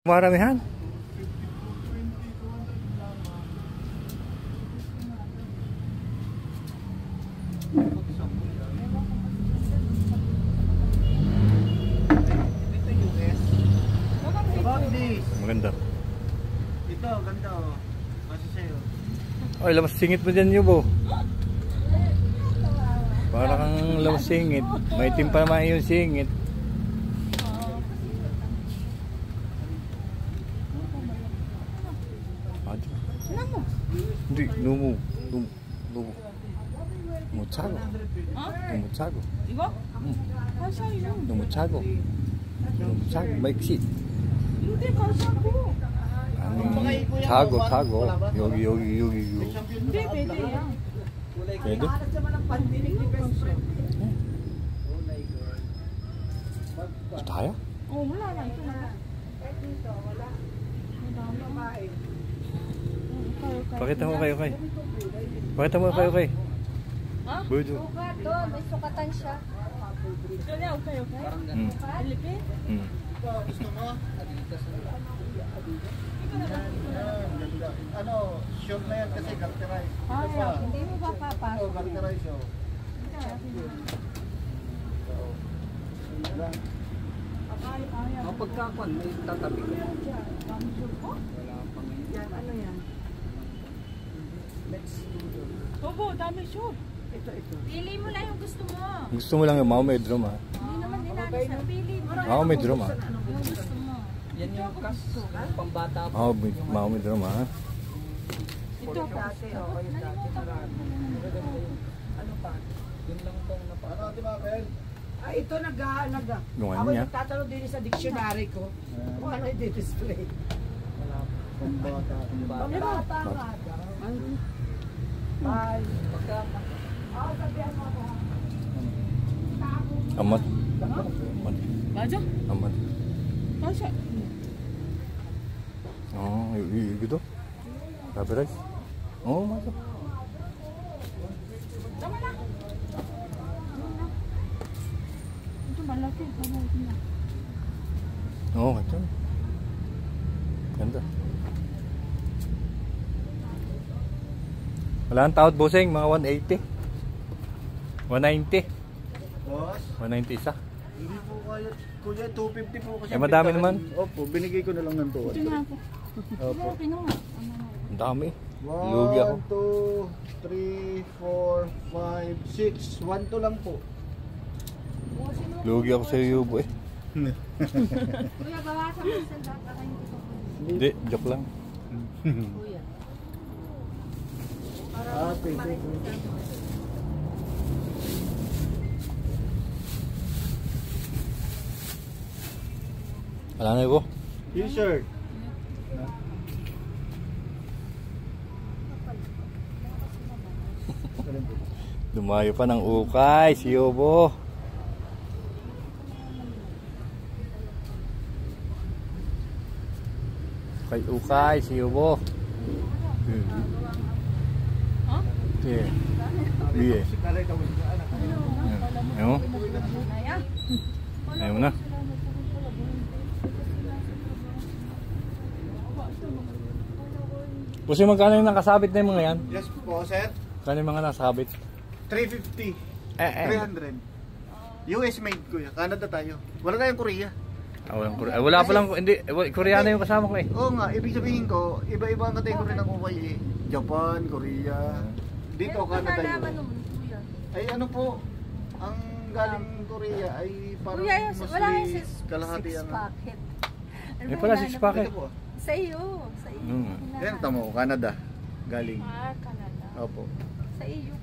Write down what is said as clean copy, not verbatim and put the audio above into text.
Maramihan. Maganda. Ito, ganda oh. Kasi sa'yo. Ay, lamas singit mo dyan, Yubo. Para kang lamas singit. May itim pa naman yung singit. Hindi, numu. Numuchago. Numuchago. 이거? 가샤요. Numuchago. Numuchago. Maiksi. hindi 가샤고. Tago, tago. Yogi. hindi pwede yan. Pwede? Tayo? oh wala na ito na. Pakita mo kayo kay. Pakita mo kayo kay. Ha? Bojo. Doon, may sukatan siya. Kaya okay. Pilipin? Gusto mo? Ano, short na yan kasi garterize. Hindi mo ba papasok? Oh, garterize oh. Ang pagkakuan, may tatabi ko. Ano yan? Opo, dami shoot. Pili mo lang yung gusto mo. Gusto mo lang yung Maomedrom ha? Hindi naman dinalis na pili mo. Maomedrom ha? Yung gusto mo. Yan yung kas, pambata pa. Maomedrom ha? Ito po. Ano pa? Yun lang tong napa. Ano, di ba, Ben? Ito nag-aalaga. Yung ano Ako niya? nagtatanong din sa dictionary ko kung ano yung display. Pambata. Pambata nga. Ay, Pagkakuan. sabihan mo ako. Amat. 맞아? Amat. 가샤. 이거도? 라베라이스? 맞아. tama na. ito malaki. 괜찮아. Ganda. Wala ang tawad, bossing, mga 180. 190. Boss? 190 isa. Hindi po kayo. Kuya, 250 po kasi. Madami naman. Opo, binigay ko na lang ng 200. ito nga po. Opo. okay na nga. Ang dami. Lugi ako. 1, 2, 3, 4, 5, 6. 1 to lang po. Lugi ako sa iyo, Yubo eh. Kuya, bawasan mo sa data kayo dito. Hindi, joke lang. Kuya. Pwede. Wala na, Yubo. T-shirt. Dumayo pa ng ukay, si Yubo. Ukay, si Yubo. Ha? Yeah. Yeah. Ayaw mo? Ayaw mo na? Kasi magkano yung nakasabit na yung mga yan? Yes po, sir. Magkano yung mga nakasabit? 350. 300. US made kuya. Canada tayo. Wala tayong Korea. Walang Korea. Wala pa lang, hindi, Koreano yung kasama ko eh. Oo nga, ibig sabihin ko, iba-iba ang category ng ukay eh. Japan, Korea. Dito, Canada yun. Kuya. Ay ano po, ang galing Korea ay parang Kuya, wala yung mostly kalahati six ang... packet. Eh pala 6 pack eh. Ito po. Sa iyo. Sa iyo. Hmm. Yan, tamo, Canada. Galing. Canada. Opo. Sa iyo